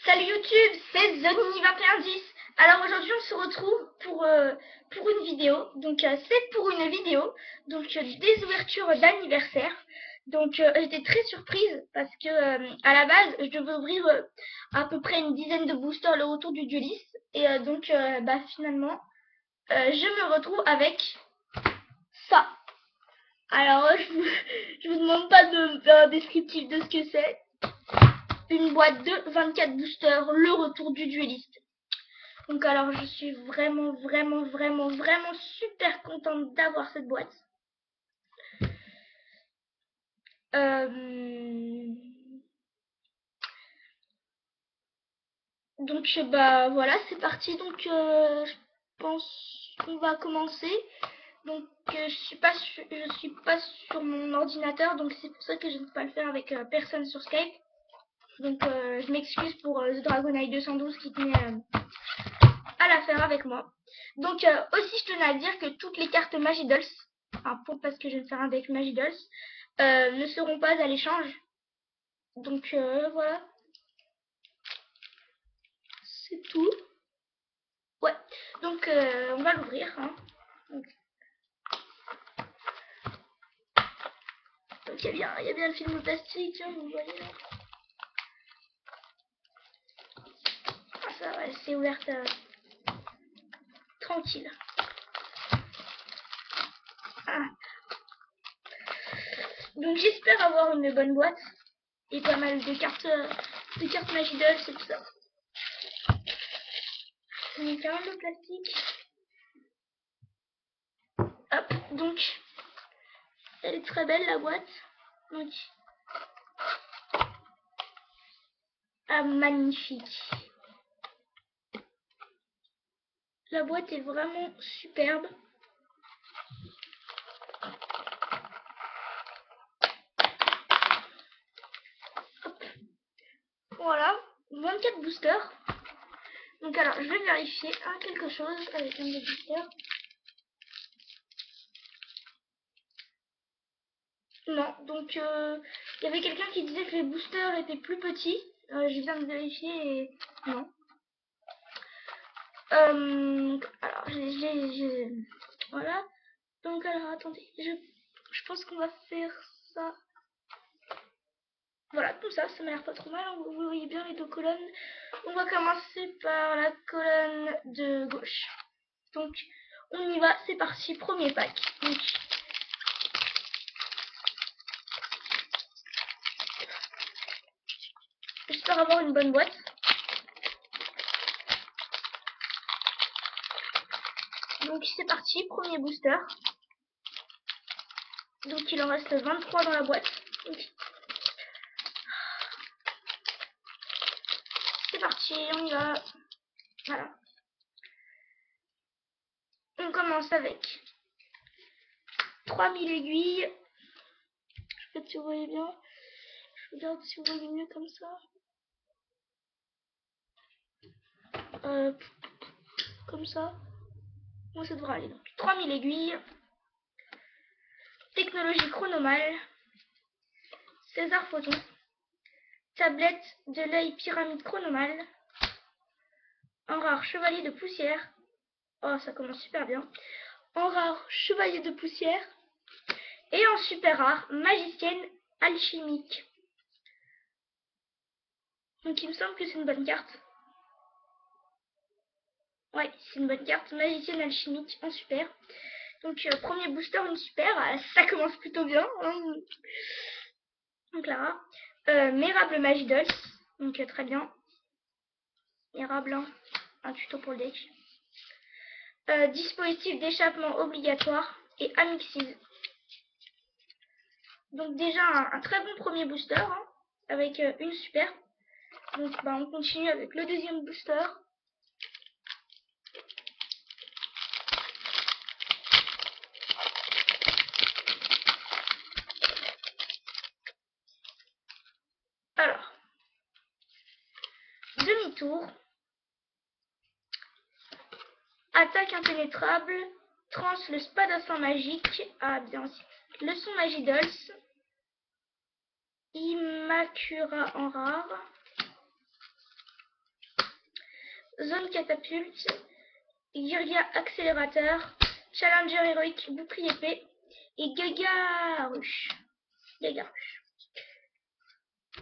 Salut YouTube, c'est TheNini2110. Alors aujourd'hui on se retrouve pour une vidéo. Donc c'est pour une vidéo des ouvertures d'anniversaire. Donc j'étais très surprise parce que à la base je devais ouvrir à peu près une dizaine de boosters le retour du dueliste. Et finalement je me retrouve avec ça. Alors je vous demande pas de me faire un descriptif de ce que c'est. Une boîte de 24 boosters, le retour du dueliste. Donc alors je suis vraiment super contente d'avoir cette boîte. Euh... Donc bah voilà, c'est parti. Donc je pense qu'on va commencer. Donc je suis pas sur mon ordinateur, donc c'est pour ça que je ne peux pas le faire avec personne sur Skype. Donc je m'excuse pour The Dragon Eye 212 qui tenait à la faire avec moi. Donc aussi je tenais à dire que toutes les cartes Magidolls, parce que je vais faire un deck Magidolls, ne seront pas à l'échange. Donc voilà, c'est tout. Ouais, donc on va l'ouvrir. Hein. Donc il y a bien le film plastique, hein, vous voyez là. Ah, ça va, c'est ouverte tranquille. Ah. Donc j'espère avoir une bonne boîte et pas mal de cartes Magidolls et tout ça. Donc un le plastique. Hop, donc elle est très belle la boîte. Donc magnifique. La boîte est vraiment superbe. Hop. Voilà, 24 boosters. Donc alors, je vais vérifier quelque chose avec un des boosters. Non, donc il y avait quelqu'un qui disait que les boosters étaient plus petits. Je viens de vérifier et non. Alors, voilà. Donc alors, attendez, je pense qu'on va faire ça. Voilà, comme ça m'a l'air pas trop mal. Vous voyez bien les deux colonnes. On va commencer par la colonne de gauche. Donc, on y va, c'est parti, premier pack. Donc, j'espère avoir une bonne boîte. Donc, c'est parti, premier booster. Donc, il en reste 23 dans la boîte. C'est parti, on y va. Voilà. On commence avec 3000 aiguilles. Je sais pas si vous voyez bien. Je regarde si vous voyez mieux comme ça. Comme ça. Bon, ça devrait aller. Donc, 3000 aiguilles. Technologie chronomale. César Photon. Tablette de l'œil pyramide chronomale. En rare chevalier de poussière. Oh, ça commence super bien. En rare chevalier de poussière. Et en super rare magicienne alchimique. Donc il me semble que c'est une bonne carte. Ouais, c'est une bonne carte. Magicienne alchimique en super. Donc premier booster, une super. Ça commence plutôt bien. Hein. Donc là, Mérable Magidolls. Donc très bien. Mérable, hein. Un tuto pour le deck. Dispositif d'échappement obligatoire et Amixis. Donc déjà un très bon premier booster hein, avec une super. Donc on continue avec le deuxième booster. Alors, demi-tour. Attaque impénétrable. Trans le spadassin magique. Ah bien aussi. Leçon Magidolls. Immakura en rare. Zone catapulte, Guerilla accélérateur, Challenger héroïque, bouclier épée et Gaga ruche.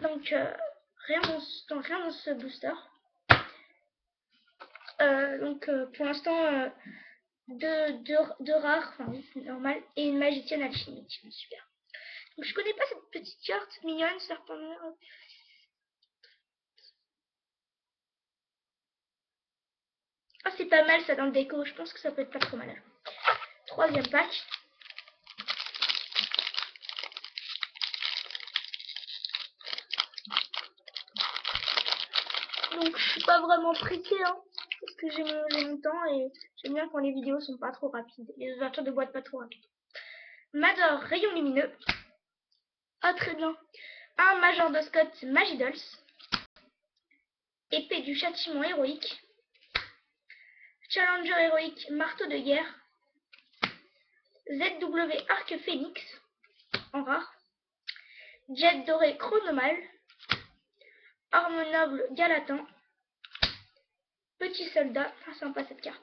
Donc rien dans ce booster. Pour l'instant deux rares, enfin normal, et une magicienne alchimique. Super. Donc je connais pas cette petite carte mignonne, serpent noir. Ah, c'est pas mal ça dans le déco, je pense que ça peut être pas trop mal. Troisième pack. Donc je suis pas vraiment pressée, hein, parce que j'ai mon temps et j'aime bien quand les vidéos sont pas trop rapides, les ouvertures de boîte pas trop rapides. Major rayon lumineux. Ah, très bien. Un Major de Scott Magidolls. Épée du châtiment héroïque. Challenger héroïque marteau de guerre. ZW Arc Phoenix en rare. Jet doré chronomal. Arme noble Galatin. Petit soldat. Ah, sympa cette carte.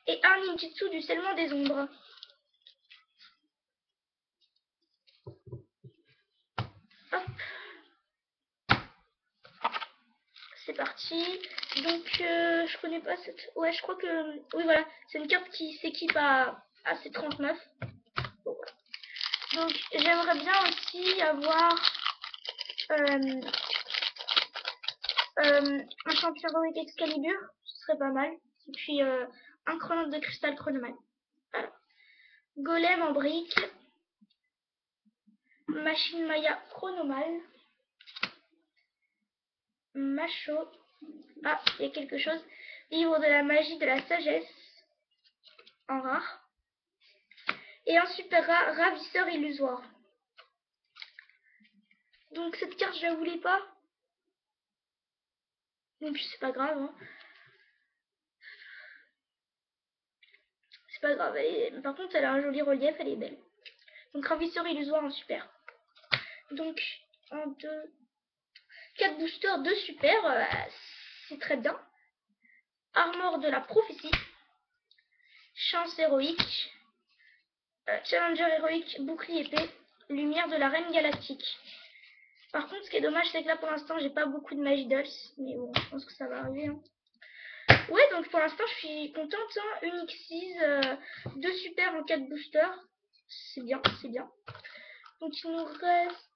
Et un ninjutsu du scellement des ombres. Hop. C'est parti. Donc je connais pas cette. Ouais, je crois que. Oui, voilà. C'est une carte qui s'équipe à C39. Bon, voilà. Donc j'aimerais bien aussi avoir un champion héroïque Excalibur. Ce serait pas mal. Et puis un chronote de cristal chronoman. Voilà. Golem en brique. Machine Maya chronomal. Macho. Ah, il y a quelque chose. Livre de la magie de la sagesse en rare. Et un super rare, ravisseur illusoire. Donc cette carte je la voulais pas. Donc c'est pas grave. Hein. C'est pas grave. Par contre elle a un joli relief, elle est belle. Donc ravisseur illusoire en super. Donc 1, 2, 4 boosters de super. C'est très bien. Armor de la prophétie. Chance héroïque. Challenger héroïque, bouclier épée. Lumière de la reine galactique. Par contre, ce qui est dommage, c'est que là, pour l'instant, j'ai pas beaucoup de Magidolls. Mais bon, je pense que ça va arriver. Hein. Ouais, donc pour l'instant, je suis contente. Hein. Une X6, 2 super en 4 boosters. C'est bien, c'est bien. Donc, il nous reste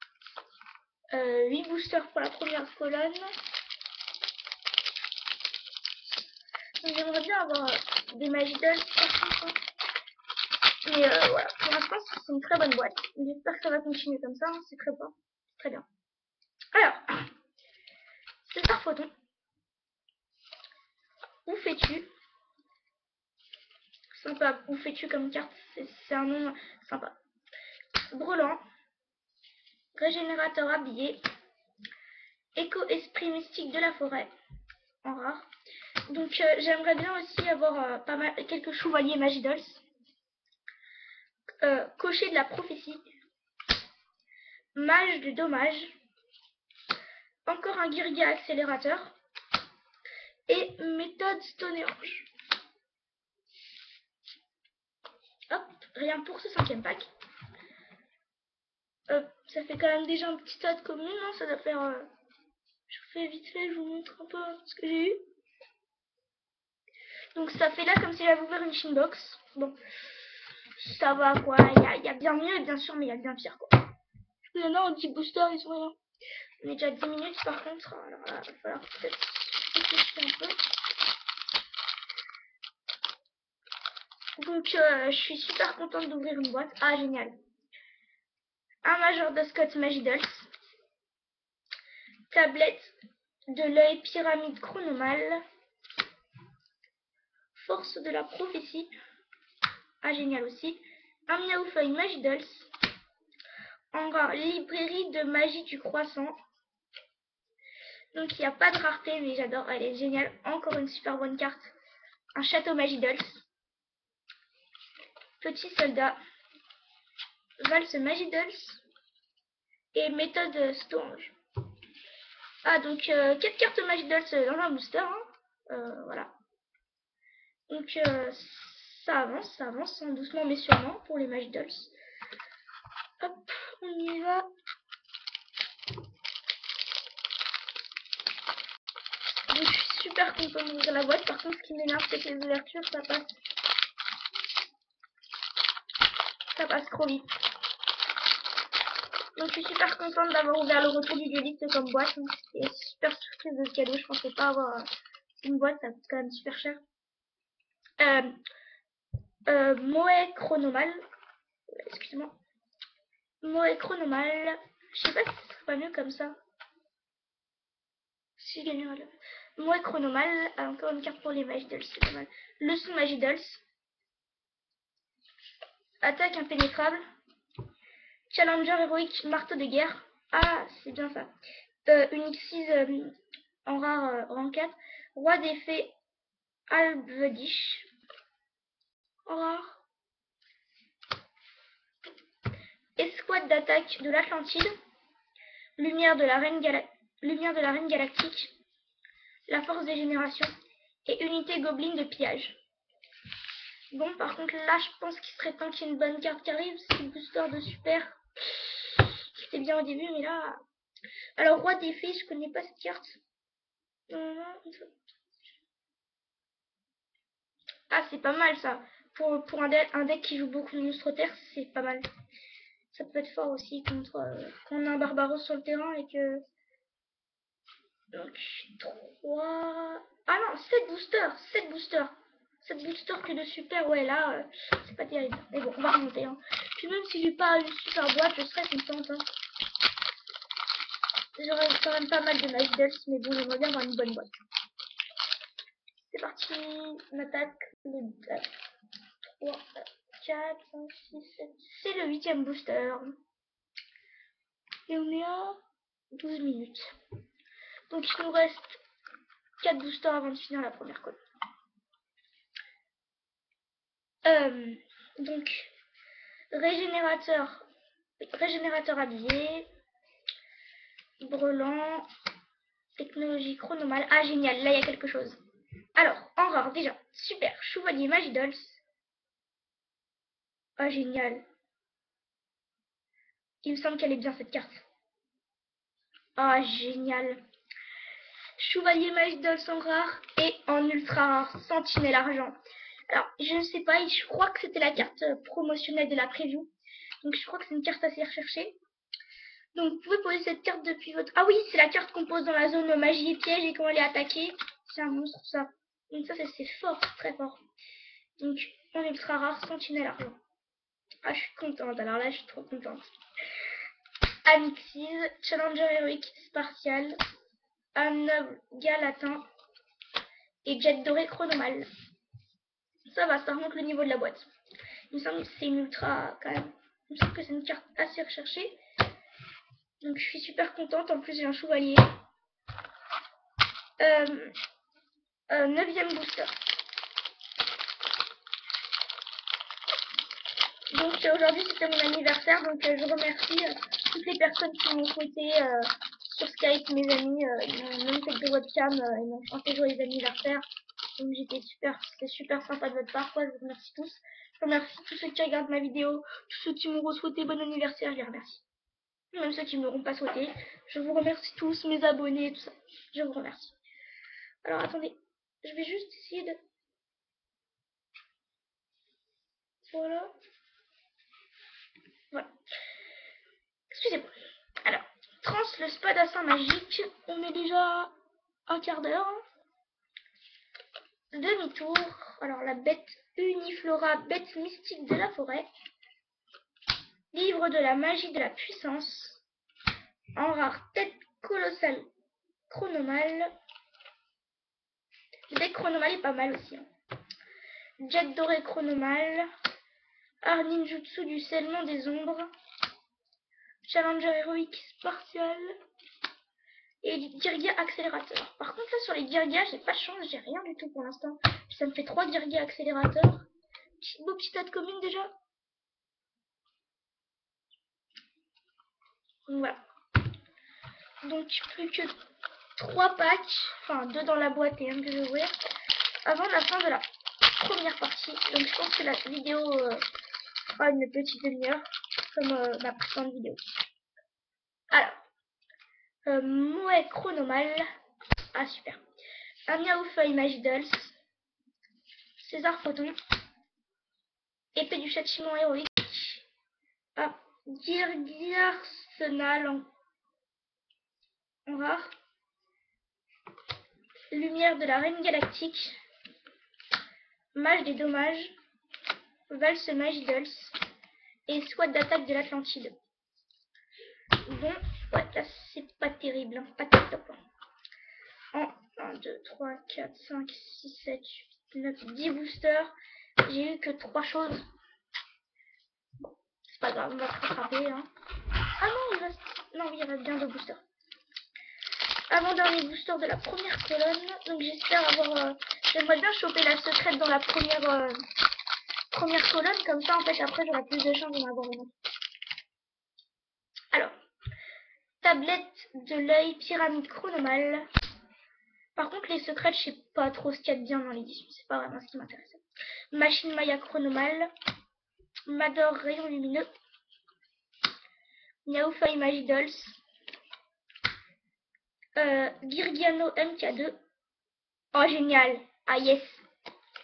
8 boosters pour la première colonne. Donc, j'aimerais bien avoir des Magidolls. Mais voilà, pour l'instant, c'est une très bonne boîte. J'espère que ça va continuer comme ça. Hein. C'est très bon. Très bien. Alors, c'est Sarphoton. Où fais-tu? Sympa, où fais-tu comme carte? C'est un nom sympa. Brelan. Régénérateur habillé. Éco-esprit mystique de la forêt. En rare. Donc j'aimerais bien aussi avoir pas mal, quelques chevaliers Magidolls. Cocher de la prophétie. Mage du dommage. Encore un guerrier accélérateur. Et méthode Stonehenge. Hop, rien pour ce 5e pack. Ça fait quand même déjà un petit tas de communes, hein, ça doit faire... je vous fais vite fait, je vous montre un peu ce que j'ai eu. Donc ça fait là comme si j'avais ouvert une Shinbox. Bon, ça va quoi, il y a bien mieux bien sûr, mais il y a bien pire quoi. Il y en a un petit booster, ils sont rien. On est déjà à 10 minutes par contre, alors là, il va falloir peut-être réfléchir un peu. Donc je suis super contente d'ouvrir une boîte. Ah génial. Un Major de Scott Magidolls. Tablette de l'œil pyramide chronomal. Force de la prophétie. Ah génial aussi. Un Miaoufeuille Magidolls. En rare, librairie de magie du croissant. Donc il n'y a pas de rareté, mais j'adore, elle est géniale. Encore une super bonne carte. Un château Magidolls. Petit soldat. Valse Magidolls. Et méthode Stonehenge. Ah donc 4 cartes Magidolls dans un booster. Hein. Voilà. Donc ça avance, hein, doucement mais sûrement pour les Magidolls. Hop, on y va. Donc, je suis super contente d'ouvrir la boîte. Par contre, ce qui m'énerve, c'est que les ouvertures, ça passe trop vite. Donc, je suis super contente d'avoir ouvert le retour du dueliste comme boîte. C'était super surprise de ce cadeau. Je pensais pas avoir une boîte, ça coûte quand même super cher. Moe Chronomal. Excusez-moi. Moe Chronomal. Je sais pas si ce serait pas mieux comme ça. Si je gagne Moe Chronomal. Encore une carte pour les Magidolls, c'est pas mal. Leçon Magidolls. Attaque impénétrable. Challenger héroïque, marteau de guerre. Ah, c'est bien ça. Unique 6 en rare rang 4. Roi des fées, Alvedish. En rare. Escouade d'attaque de l'Atlantide. Lumière de la Reine Galactique. La force des générations. Et unité gobelin de pillage. Bon, par contre, là, je pense qu'il serait temps qu'il y ait une bonne carte qui arrive. C'est le booster de super. C'était bien au début, mais là... Alors, Roi des fées, je connais pas cette carte. Ah, c'est pas mal ça. Pour un deck qui joue beaucoup de monstres terre, c'est pas mal. Ça peut être fort aussi contre quand on a un Barbaros sur le terrain et que... Donc, 3... Ah non, 7 boosters. 7 boosters. 7 boosters que de super, ouais, là, c'est pas terrible. Mais bon, on va remonter. Hein. Puis même si j'ai pas une super boîte, je serais contente. Hein. J'aurais quand même pas mal de Magidolls, mais bon, j'aimerais bien avoir une bonne boîte. C'est parti, on attaque le 3, 4, 5, 6, 7. C'est le 8e booster. Et on est à 12 minutes. Donc il nous reste 4 boosters avant de finir la première code. Donc, régénérateur habillé, brelan, technologie chronomale. Ah génial, là il y a quelque chose. Alors, en rare déjà, super, chevalier Magidolls. Ah génial. Il me semble qu'elle est bien cette carte. Ah génial. Chevalier Magidolls en rare et en ultra rare, sentinelle argent. Alors, je ne sais pas, je crois que c'était la carte promotionnelle de la preview. Donc, je crois que c'est une carte assez recherchée. Donc, vous pouvez poser cette carte depuis votre... Ah oui, c'est la carte qu'on pose dans la zone magie et piège et quand elle est attaquée. C'est un monstre, ça. Donc ça, c'est fort, très fort. Donc, en ultra rare, sentinelle argent. Ah, je suis contente. Alors là, je suis trop contente. Amixise, Challenger héroïque, Spartial, âme noble, Galatin et Jet doré chronomal. Ça va, ça remonte le niveau de la boîte. Il me semble que c'est une ultra quand même. Il me semble que c'est une carte assez recherchée. Donc je suis super contente. En plus j'ai un chevalier. 9e booster. Donc aujourd'hui c'était mon anniversaire. Donc je remercie toutes les personnes qui m'ont souhaité sur Skype, mes amis. Ils m'ont même fait des webcams. Ils m'ont chanté joyeux anniversaire. Donc c'était super sympa de votre part. Quoi. Je vous remercie tous. Je remercie tous ceux qui regardent ma vidéo. Tous ceux qui m'ont souhaité bon anniversaire. Je les remercie. Même ceux qui ne m'auront pas souhaité. Je vous remercie tous, mes abonnés, tout ça. Je vous remercie. Alors attendez, je vais juste essayer de... Voilà. Voilà. Excusez-moi. Alors, trans le spadassin magique. On est déjà un quart d'heure. Demi-tour. Alors la bête Uniflora, bête mystique de la forêt. Livre de la magie de la puissance. En rare, tête colossale chronomale. Le deck chronomale est pas mal aussi. Hein. Jet doré chronomale. Art ninjutsu du scellement des ombres. Challenger héroïque spartial. Et Dirgia accélérateur. Par contre là sur les Dirgia j'ai pas de chance, j'ai rien du tout pour l'instant. Ça me fait 3 Dirgia accélérateurs. Beau petit tas de communes déjà. Voilà. Donc plus que 3 packs, enfin 2 dans la boîte et un que je vais ouvrir, avant la fin de la première partie. Donc je pense que la vidéo fera une petite demi-heure, comme ma précédente vidéo. Alors, Moe Chronomal, ah super, un Miaoufeuille Magidolls, César Photon, Épée du Châtiment Héroïque, ah, Girgiarsenal en rare, Lumière de la Reine Galactique, Mage des Dommages, Valse Magidolls et Squat d'attaque de l'Atlantide. Bon, ouais, là c'est pas terrible, hein, pas top top. En 1, 2, 3, 4, 5, 6, 7, 8, 9, 10 boosters, j'ai eu que 3 choses. Bon, c'est pas grave, on va se rattraper. Hein. Ah non, il reste bien 2 boosters. Avant-dernier booster de la première colonne, donc j'espère avoir... j'aimerais bien choper la secrète dans la première colonne, comme ça en fait après j'aurai plus de chance d'en avoir une autre. Alors, tablette de l'œil pyramide chronomal. Par contre les secrètes je sais pas trop ce qu'il y a de bien dans l'édition, c'est pas vraiment ce qui m'intéresse. Machine Maya chronomal, Mador rayon lumineux, Miaoufeuille Magidolls, Girgiano MK2. Oh génial, ah yes,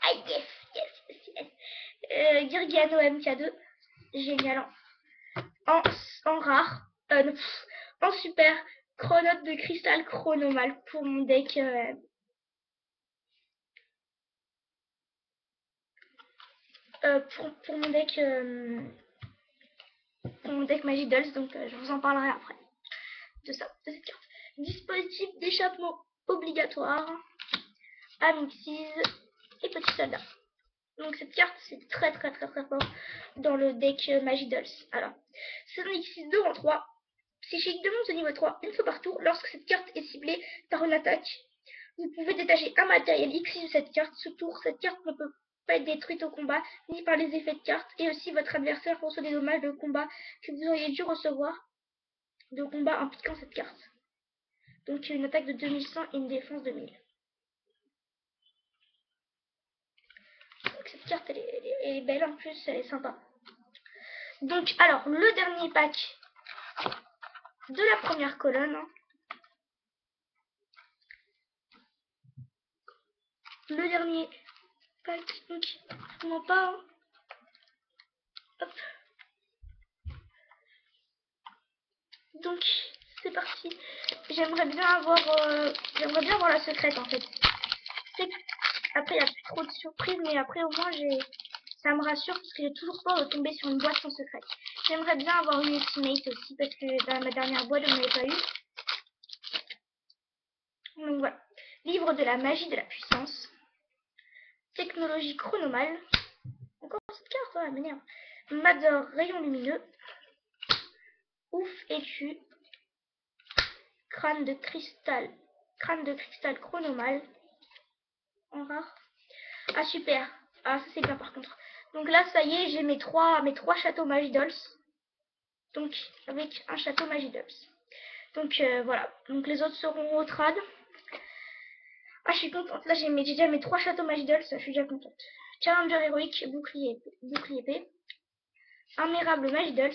ah yes. Girgiano MK2, génial. En rare, non, en super, chronote de cristal chronomal pour mon deck. Pour mon deck, Magidolls, donc je vous en parlerai après de ça, de cette carte. Dispositif d'échappement obligatoire, Amixis et Petit Soldat. Donc cette carte c'est très fort dans le deck Magidolls. Alors, c'est un X6 2 en 3. Psychique demande au niveau 3 une fois par tour. Lorsque cette carte est ciblée par une attaque, vous pouvez détacher un matériel X6 de cette carte. Ce tour, cette carte ne peut pas être détruite au combat, ni par les effets de carte. Et aussi votre adversaire reçoit des dommages de combat que vous auriez dû recevoir de combat impliquant cette carte. Donc une attaque de 2100 et une défense de 1000. Donc cette carte elle est belle en plus, elle est sympa. Donc alors le dernier pack de la première colonne. Le dernier pack, donc vraiment pas. Hein. Hop. Donc c'est parti. J'aimerais bien avoir la secrète en fait. Après il n'y a plus trop de surprises, mais après au moins ça me rassure parce que j'ai toujours peur de tomber sur une boîte sans secret. J'aimerais bien avoir une ultimate aussi parce que dans ma dernière boîte je n'en avais pas eu. Donc voilà. Livre de la magie de la puissance. Technologie chronomale. Encore cette carte, ouais, m'énerve. Mador rayon lumineux. Ouf écu. Crâne de cristal chronomal. En rare. Ah super. Ah ça c'est bien par contre. Donc là ça y est, j'ai mes trois châteaux Magidolls. Donc avec un château Magidolls. Donc voilà. Donc les autres seront au trad. Ah je suis contente. Là j'ai déjà mes 3 châteaux Magidolls. Je suis déjà contente. Challenger héroïque, bouclier épée. Imérable Magidolls.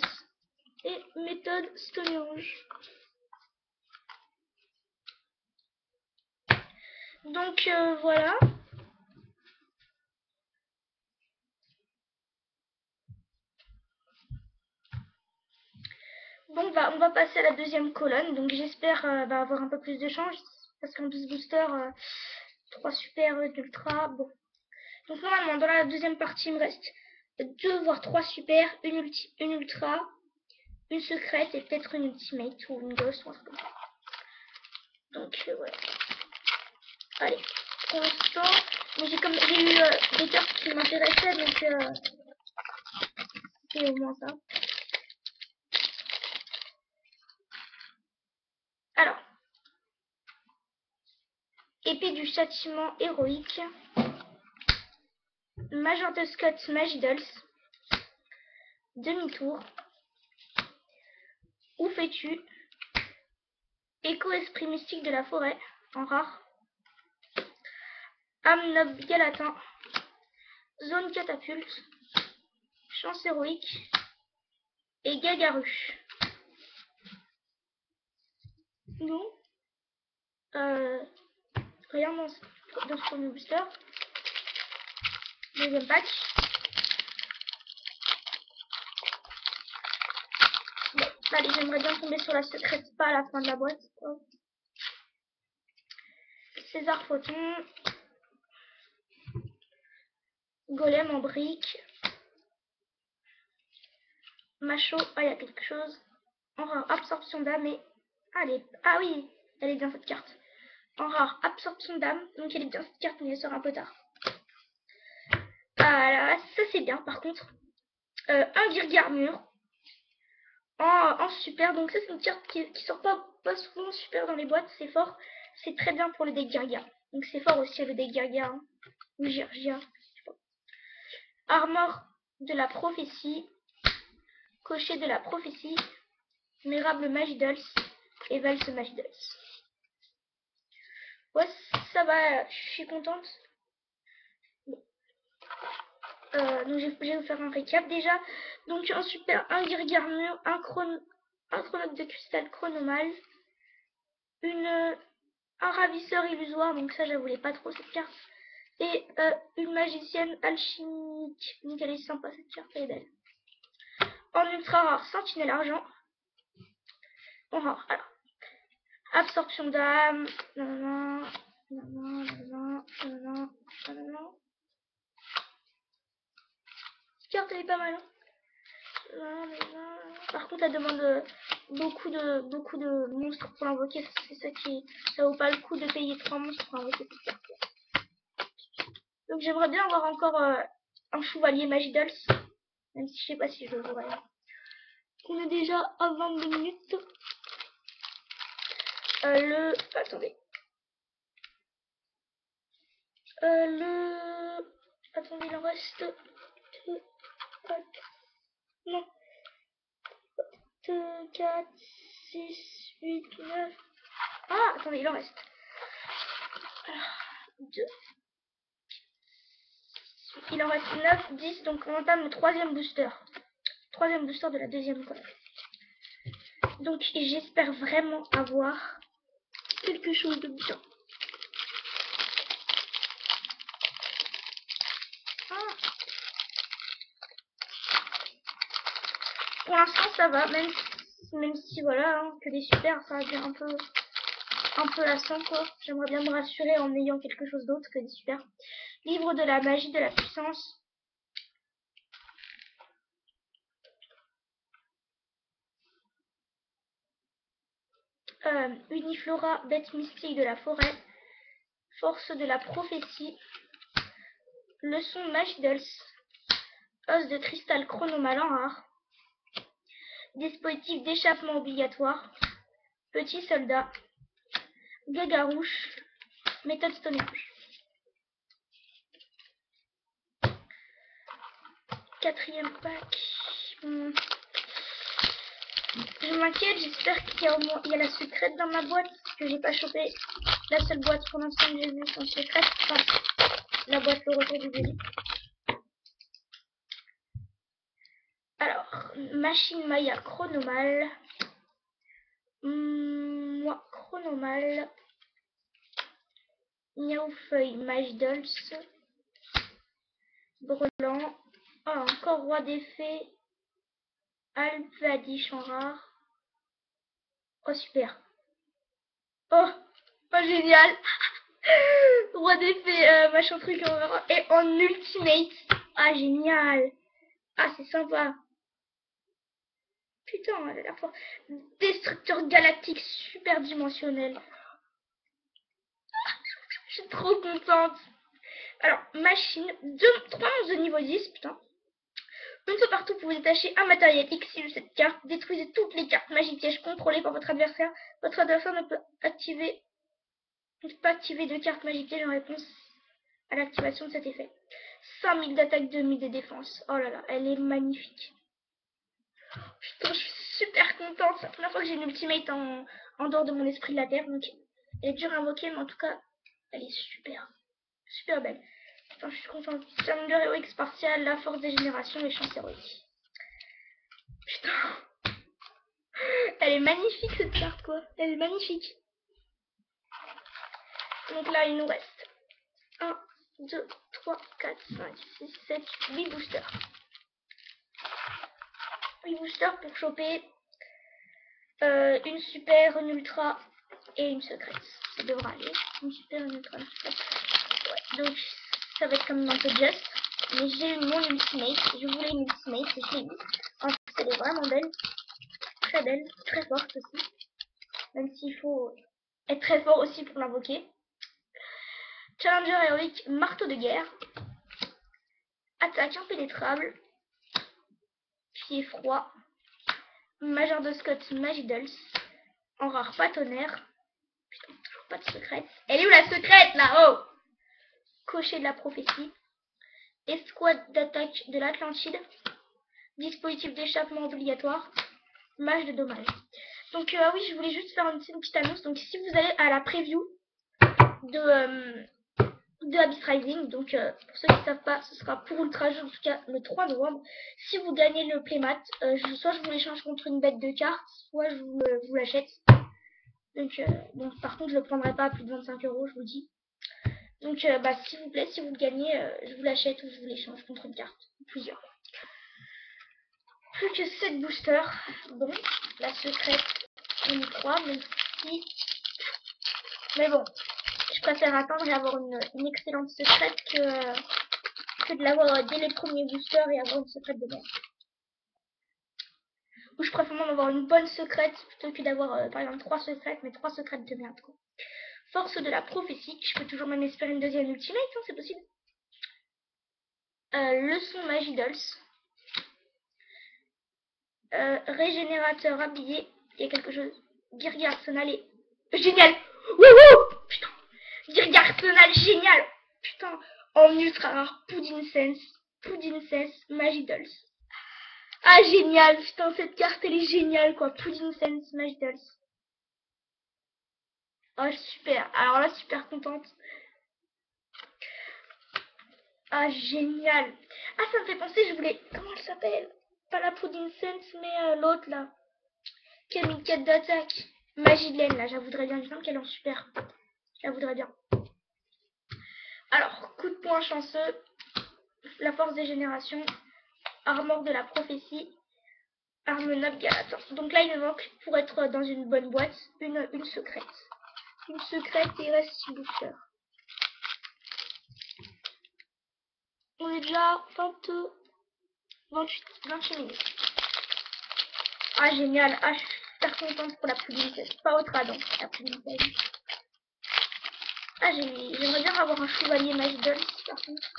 Et méthode Stone Rouge. Donc voilà. Bon, on va passer à la deuxième colonne. Donc j'espère avoir un peu plus de chance. Parce qu'en 12 boosters, 3 super, ultra. Bon. Donc normalement, dans la deuxième partie, il me reste 2 voire 3 super, une ultra, une secrète et peut-être une ultimate ou une ghost ou un truc comme ça. Donc ouais. Allez. Pour l'instant, j'ai eu des cartes qui m'intéressaient, donc c'est au moins ça. Alors, épée du châtiment héroïque, Magenta Scott Magidolls, demi-tour, où fais-tu, Écho-esprit mystique de la forêt, en rare. Âme noble galatin. Zone catapulte. Chance héroïque. Et Gagaru. Non. Rien dans ce premier booster. Deuxième pack. Bon, allez, j'aimerais bien tomber sur la secrète pas à la fin de la boîte. Oh. César Photon. Golem en brique. Macho. Ah, il y a quelque chose. En rare, absorption d'âme et... Allez. Ah oui, elle est bien cette carte. En rare, absorption d'âme. Donc elle est bien cette carte, mais elle sort un peu tard. Ah là, ça c'est bien par contre. Un Girgarmur. En super, donc ça c'est une carte qui sort pas souvent super dans les boîtes, c'est fort. C'est très bien pour le deck Girga. Donc c'est fort aussi le deck Girga. Hein. Ou Girgia. Armor de la prophétie. Cocher de la prophétie. Mérable Magidols. Et Valse Magidols. Ouais, ça va, je suis contente. Donc je vais vous faire un récap déjà. Donc un super, un Girgarmur, un chronote de cristal chronomal, un ravisseur illusoire, donc ça je voulais pas trop cette carte, et une magicienne alchimique. Donc elle est sympa cette carte, elle est belle. En ultra rare, sentinelle argent. En rare, alors absorption d'âme, cette carte elle est pas mal. Hein. Par contre, elle demande beaucoup de monstres pour l'invoquer. C'est ça qui... Ça vaut pas le coup de payer 3 monstres pour invoquer cette carte. Donc j'aimerais bien avoir encore un chevalier Magidols. Même si je sais pas si je le voudrais. On est déjà à 22 minutes. Attendez. Attendez, il en reste... 2, 4... Non. 2, 4, 6, 8, 9... Ah, attendez, il en reste. Alors, 2. Il en reste 9, 10, donc on entame le troisième booster. Troisième booster de la deuxième quoi. Donc j'espère vraiment avoir quelque chose de bien. Ah. Pour l'instant ça va, même si voilà, hein, que des super, ça va bien un peu lassant quoi. J'aimerais bien me rassurer en ayant quelque chose d'autre que des super. Livre de la magie de la puissance. Uniflora, bête mystique de la forêt. Force de la prophétie. Leçon Magidols. Os de cristal chronomal en rare. Dispositif d'échappement obligatoire. Petit soldat. Gagarouche. Méthode Stonehenge. Quatrième pack. Je m'inquiète, j'espère qu'il y a au moins la secrète dans ma boîte. Que j'ai pas chopé. La seule boîte pour l'instant que j'ai vue sans secrète. Enfin, la boîte le retour du début. Alors, machine Maya chronomal. Moi, chronomal. Miaoufeuille Magidols. Brelan. Oh, encore roi des fées. Alvadish en rare. Oh, super. Oh, génial. Roi des fées, machin truc en rare. Et en ultimate. Ah, génial. Ah, c'est sympa. Putain, elle a l'air fort. Destructeur galactique super dimensionnel. Je suis trop contente. Alors, machine, 3 de niveau 10, putain. Une fois partout pour vous détacher un matériel X de cette carte. Détruisez toutes les cartes magiques pièges contrôlées par votre adversaire. Votre adversaire ne peut pas activer de cartes magiques pièges en réponse à l'activation de cet effet. 5000 d'attaque, 2000 de défense. Oh là là, elle est magnifique. Putain, je suis super contente. C'est la première fois que j'ai une ultimate en en dehors de mon esprit de la terre. Donc elle est dure à invoquer, mais en tout cas, elle est super belle. Enfin, je suis contente. Challenger héroïque spartial, la force des générations et chance héroïque. Putain. Elle est magnifique cette carte, quoi. Elle est magnifique. Donc là, il nous reste 1, 2, 3, 4, 5, 6, 7, 8 boosters. 8 boosters pour choper une super, une ultra et une secrète. Ça devra aller. Une super, une ultra, une secrète. Ouais, donc ça va être quand même un peu juste. Mais j'ai eu mon ultimate. Je voulais une ultimate et je l'ai eu. En plus, elle est vraiment belle. Très belle. Très forte aussi. Même s'il faut être très fort aussi pour l'invoquer. Challenger héroïque, marteau de guerre. Attaque impénétrable. Pied froid. Major de Scott, Magidals. En rare, pas tonnerre. Putain, toujours pas de secrète. Elle est où la secrète là? Oh! Cocher de la prophétie. Escouade d'attaque de l'Atlantide. Dispositif d'échappement obligatoire. Mage de dommage. Donc oui, je voulais juste faire une petite annonce. Donc si vous allez à la preview de Abyss Rising, donc pour ceux qui ne savent pas, ce sera pour Ultra Jeu en tout cas le 3 novembre. Si vous gagnez le playmat, soit je vous l'échange contre une bête de cartes, soit je vous l'achète. Donc par contre je le prendrai pas à plus de 25 €, je vous dis. Donc bah s'il vous plaît, si vous le gagnez, je vous l'achète ou je vous l'échange contre une carte, plusieurs. Plus que 7 boosters. Bon, la secrète, on y croit, même si... Mais bon, je préfère attendre et avoir une excellente secrète que de l'avoir dès les premiers boosters et avoir une secrète de merde. Ou je préfère même avoir une bonne secrète plutôt que d'avoir par exemple 3 secrètes, mais 3 secrètes de merde, quoi. Force de la prophétie, je peux toujours même espérer une deuxième ultimate, hein, c'est possible. Leçon Magidals. Régénérateur habillé, il y a quelque chose. Girga Arsenal est génial. Wouhou. Putain. Girga Arsenal génial. Putain. En ultra rare, Pudding Sense, Magidals. Ah génial, putain cette carte elle est géniale quoi. Pudding Sense, Magidals. Oh super. Alors là super contente. Ah génial. Ah ça me fait penser, je voulais. Comment elle s'appelle? Pas la Pudding Sense mais l'autre là. Qui a mis une quête d'attaque. Magidelaine, là, je la voudrais bien. Il me semble qu'elle est en super. Je la voudrais bien. Alors, coup de poing chanceux. La force des générations. Armor de la prophétie. Arme noble Galator. Donc là, il me manque, pour être dans une bonne boîte, une secrète. Une secrète et il reste 6 boosters. On est déjà 28 minutes. Ah, génial. Ah, je suis super contente pour la publicité. Pas autre Adam, la publicité. Ah, j'aimerais bien avoir un chevalier Magidol, par contre.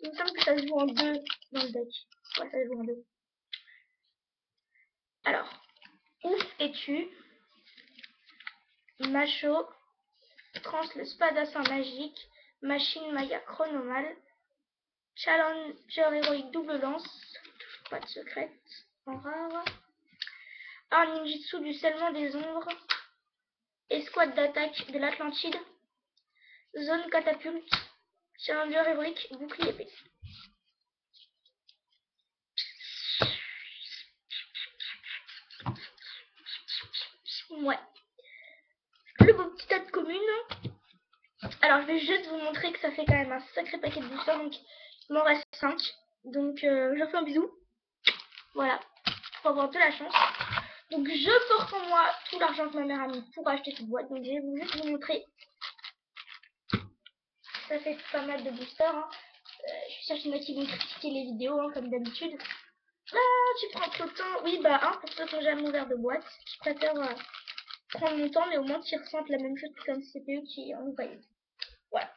Il me semble que ça se joue en 2 dans le deck. Ouais, ça se joue en 2. Alors, ouf es-tu? Macho. Trans le spadassin magique. Machine Maya chronomale. Challenger héroïque double lance. Toujours pas de secrète. En rare. Art ninjutsu du scellement des ombres. Escouade d'attaque de l'Atlantide. Zone catapulte. Challenger héroïque bouclier épée. Ouais. Le beau petit tas de communes. Alors je vais juste vous montrer que ça fait quand même un sacré paquet de boosters. Donc il m'en reste 5. Donc je fais un bisou. Voilà. Pour avoir de la chance. Donc je porte en moi tout l'argent que ma mère a mis pour acheter cette boîte. Donc je vais juste vous montrer. Ça fait pas mal de boosters. Hein. Je suis sûre qu'il y en a qui vont critiquer les vidéos hein, comme d'habitude. Ah, tu prends trop de temps. Oui, bah, pour ceux qui n'ont jamais ouvert de boîte, je préfère prendre mon temps, mais au moins qu'ils ressentent la même chose que comme si c'était eux qui en ouvraient. Voilà.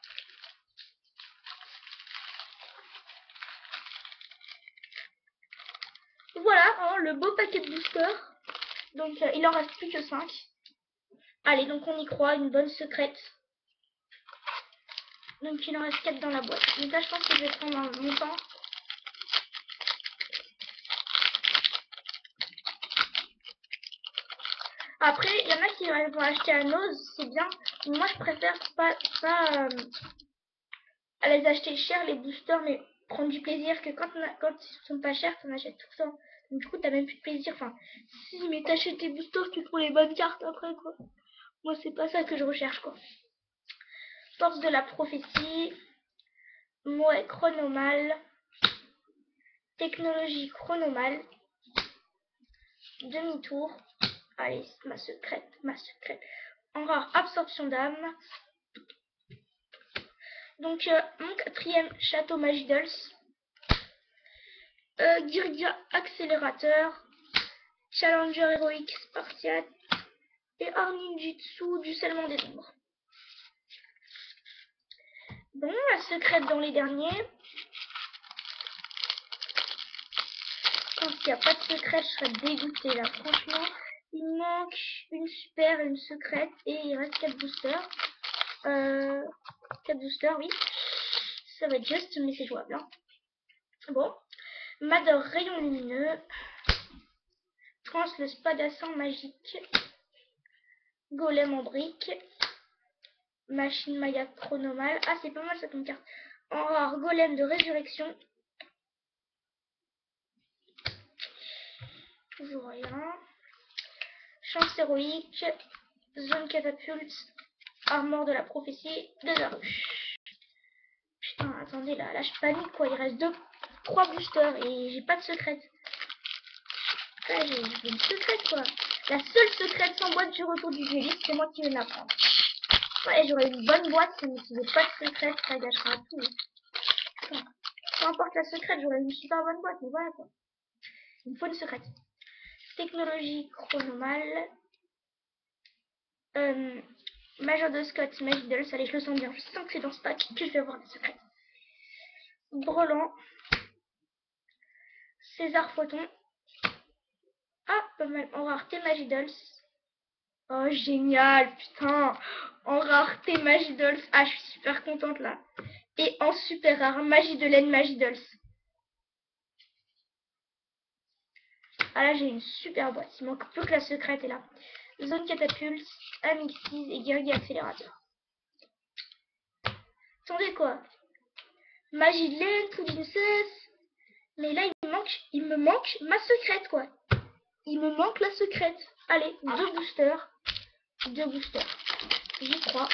Voilà, hein, le beau paquet de boosters. Donc, il en reste plus que 5. Allez, donc on y croit, une bonne secrète. Donc, il en reste 4 dans la boîte. Donc là, je pense que je vais prendre mon temps. Après, il y en a qui vont acheter à Nose, c'est bien. Mais moi, je préfère pas à les acheter cher, les boosters, mais prendre du plaisir que quand ils sont pas chers, t'en achètes tout le temps. Donc, du coup, t'as même plus de plaisir. Enfin, si, mais t'achètes tes boosters, tu prends les bonnes cartes après, quoi. Moi, c'est pas ça que je recherche, quoi. Force de la prophétie. Moët chronomal. Technologie chronomal. Demi-tour. Allez, ma secrète. En rare, absorption d'âme. Donc, mon quatrième château Magidals. Girgia accélérateur. Challenger héroïque spartiate. Et Arninjutsu du scellement des ombres. Bon, la secrète dans les derniers. Quand il n'y a pas de secrète, je serais dégoûtée là. Franchement, il manque une super et une secrète. Et il reste 4 boosters. 4 boosters, oui. Ça va être juste, mais c'est jouable. Hein. Bon. Mador rayon lumineux. Trans le spadassin magique. Golem en brique. Machine Maya chronomale. Ah, c'est pas mal ça comme carte. En rare, golem de résurrection. Toujours rien. Chance héroïque. Zone catapulte. Armure de la prophétie. De la ruche. Putain, attendez, là je panique quoi. Il reste 3 boosters et j'ai pas de secrète. Là, j'ai une secrète quoi. La seule secrète sans boîte du retour du dueliste, c'est moi qui vais la prendre. Ouais, j'aurais une bonne boîte, mais si j'ai pas de secrète, ça gâchera tout. Putain. Peu importe la secrète, j'aurais une super bonne boîte, mais voilà quoi. Il me faut une secrète. Technologie chronomale. Major de Scott, Magidals, allez, je le sens bien. Je sens que c'est dans ce pack que je vais avoir des secrets. Brelan. César Photon. Ah, pas mal. En rareté, Magidals. Oh, génial, putain. En rareté, Magidals. Ah, je suis super contente là. Et en super rare, Magie de laine, Magidals. Ah là, j'ai une super boîte. Il manque plus que la secrète est là. Zone catapulte, Amixis et Guerrier accélérateur. Attendez quoi? Magie de laine, tout d'une cesse. Mais là, il me manque ma secrète quoi. Il me manque la secrète. Allez, 2 boosters. 2 boosters. J'y crois.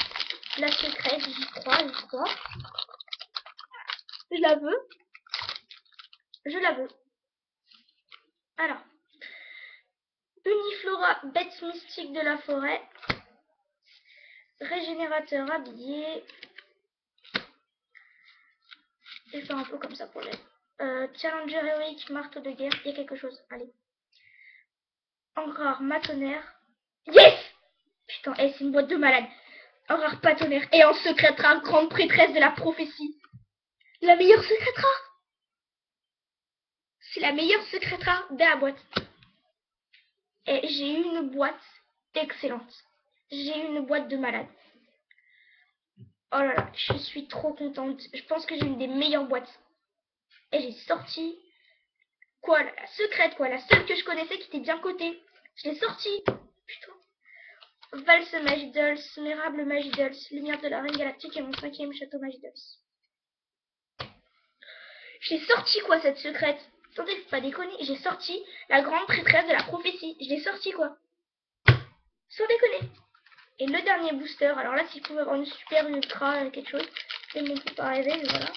La secrète, j'y crois. Je la veux. Je la veux. Alors. Uniflora, bête mystique de la forêt. Régénérateur habillé. Je vais faire un peu comme ça pour les. Challenger héroïque, marteau de guerre. Il y a quelque chose. Allez. En rare, matonnerre. Yes! Putain, c'est une boîte de malade. En rare, patonnerre. Et en secrète rare, grande prêtresse de la prophétie. La meilleure secrète rare. C'est la meilleure secrète rare de la boîte. Et j'ai eu une boîte excellente. J'ai eu une boîte de malade. Oh là là, je suis trop contente. Je pense que j'ai une des meilleures boîtes. Et j'ai sorti quoi, la secrète quoi, la seule que je connaissais qui était bien cotée. Je l'ai sortie. Putain. Valse Magidals, Mérable Magidals, Lumière de la Reine Galactique et mon 5e château Magidals. J'ai sorti quoi cette secrète? Attendez, faut pas déconner. J'ai sorti la grande prêtresse de la prophétie. Je l'ai sorti quoi. Sans déconner. Et le dernier booster, alors là s'il pouvait avoir une super, une ultra, quelque chose, je vais montrer pas rêver, mais voilà.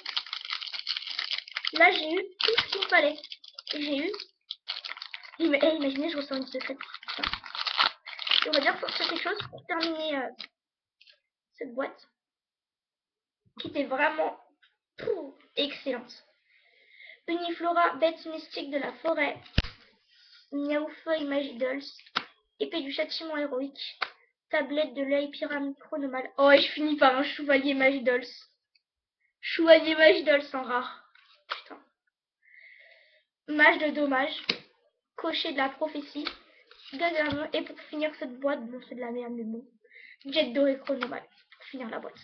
Là j'ai eu tout ce qu'il me fallait. J'ai eu. Imaginez, je ressens une secrète. Et on va dire sortir quelque chose pour terminer cette boîte. Qui était vraiment excellente. Uniflora, bête mystique de la forêt. Miaoufeuille Magidals. Épée du châtiment héroïque. Tablette de l'œil pyramide chronomale. Oh, et je finis par un chevalier Magidals. Chevalier Magidals en rare. Putain. Mage de dommage. Cocher de la prophétie. Et pour finir cette boîte, bon, c'est de la merde, mais bon. Jet doré chronomale. Pour finir la boîte.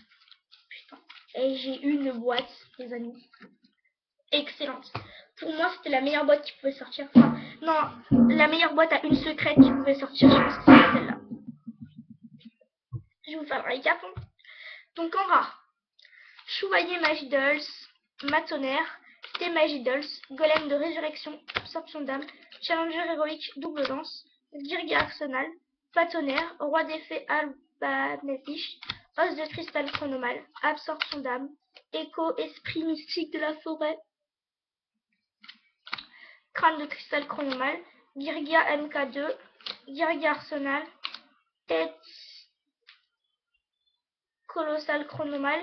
Putain. Et j'ai une boîte, les amis. Excellente. pour moi, c'était la meilleure boîte qui pouvait sortir. Enfin, non, la meilleure boîte à une secrète qui pouvait sortir, je pense que c'était celle-là. Je vais vous faire un récap. Donc en rare, Chevalier Magidolls, Matonnerre, Thé Magidolls, Golem de Résurrection, Absorption d'âme, Challenger héroïque, Double lance, Girga Arsenal, Matonnerre, Roi des Fées Albanetish, Os de Cristal Chronomal, Absorption d'âme, Écho, Esprit mystique de la forêt, Crâne de Cristal Chronomal, Girga MK2, Girga Arsenal, Tête Colossal Chronomal,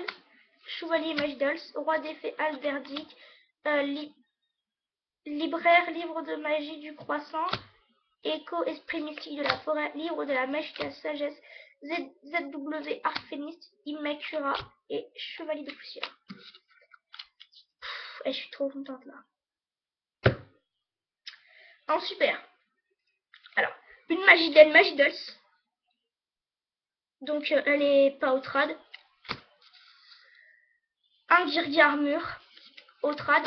Chevalier Magidolls, Roi des Fées Alberdic, Libraire, Livre de magie du croissant, Écho, Esprit mystique de la forêt, Livre de la magie de la sagesse, ZW, Arphéniste, Immacura et Chevalier de poussière. Et je suis trop contente là. En super. Alors, une Magidolls. Donc elle est pas au trad. Un Girga Armure au trad.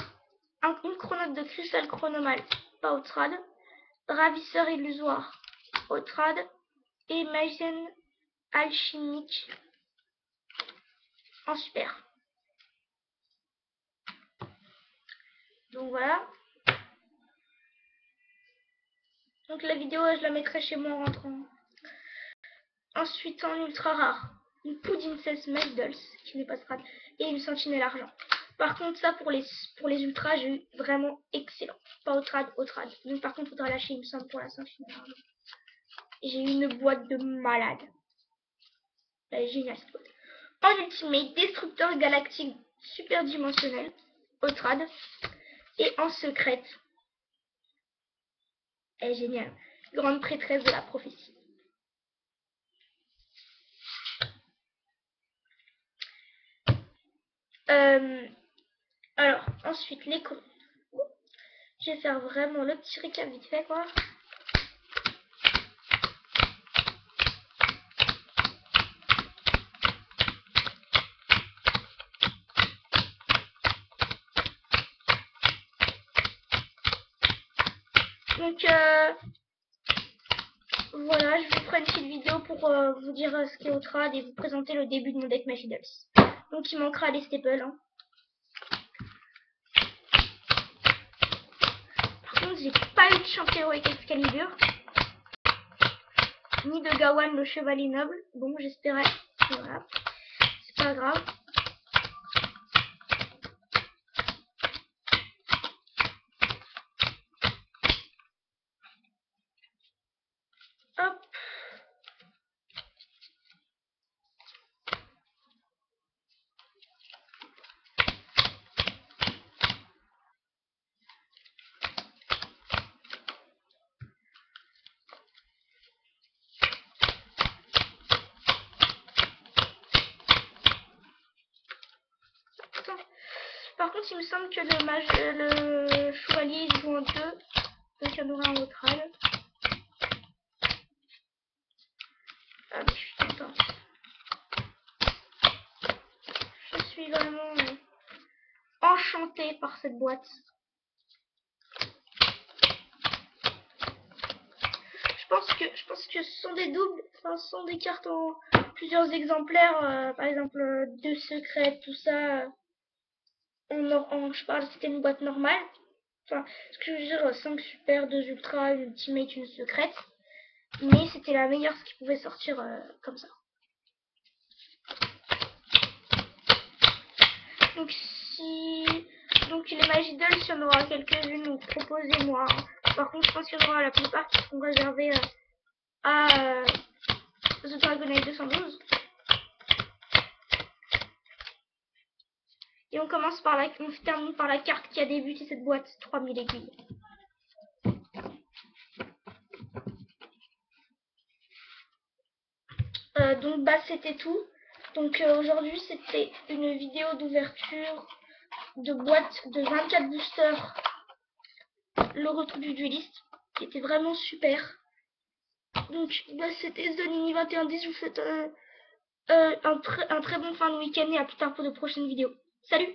Une chronote de Cristal Chronomal, pas au trad. Ravisseur illusoire au trad. Et Magienne alchimique en super. Donc voilà. Donc la vidéo, je la mettrai chez moi en rentrant. Ensuite, en ultra rare, une Puddin'Cess Magidolls, qui n'est pas strat, et une Sentinelle Argent. Par contre, ça, pour les ultras, j'ai eu vraiment excellent. Pas au trad, au trad. Donc par contre, il faudra lâcher, il me semble, pour la Sentinelle Argent. J'ai eu une boîte de malade. Elle est géniale, cette boîte. En ultimate, Destructeur Galactique Super Dimensionnel, au trad. Et en secrète, elle est géniale. Grande prêtresse de la prophétie. Alors, ensuite, les cours. Je vais faire vraiment le petit récap vite fait, quoi. Donc, voilà, je vous ferai une petite vidéo pour vous dire ce qu'est au trad et vous présenter le début de mon deck Magidolls. Donc, il manquera les staples. Hein. Par contre, j'ai pas eu de Champéro avec Excalibur. Ni de Gawain le chevalier noble. Bon, j'espérais. Voilà. C'est pas grave. Hop. Par contre, il me semble que le chevalier il joue en deux. Donc, il y en aura un au trad. Ah, mais je suis contente. Je suis vraiment enchantée par cette boîte. Je pense que ce sont des doubles, enfin ce sont des cartes en plusieurs exemplaires, par exemple 2 secrets, tout ça. Je parle, c'était une boîte normale. Enfin, ce que je veux dire, 5 super, 2 ultra, une ultimate, une secrète. Mais c'était la meilleure ce qui pouvait sortir comme ça. Donc les Magidolls, il y en aura quelques-unes, proposez-moi. Par contre, je pense qu'il y en aura la plupart qui seront réservées à The Dragonite 212. Et on commence par on termine par la carte qui a débuté cette boîte, 3000 aiguilles. Donc bah c'était tout. Donc aujourd'hui c'était une vidéo d'ouverture de boîte de 24 boosters. Le retour du dueliste qui était vraiment super. Donc bah, c'était Zonini 2110. Je vous souhaite un très bon fin de week-end et à plus tard pour de prochaines vidéos. Salut!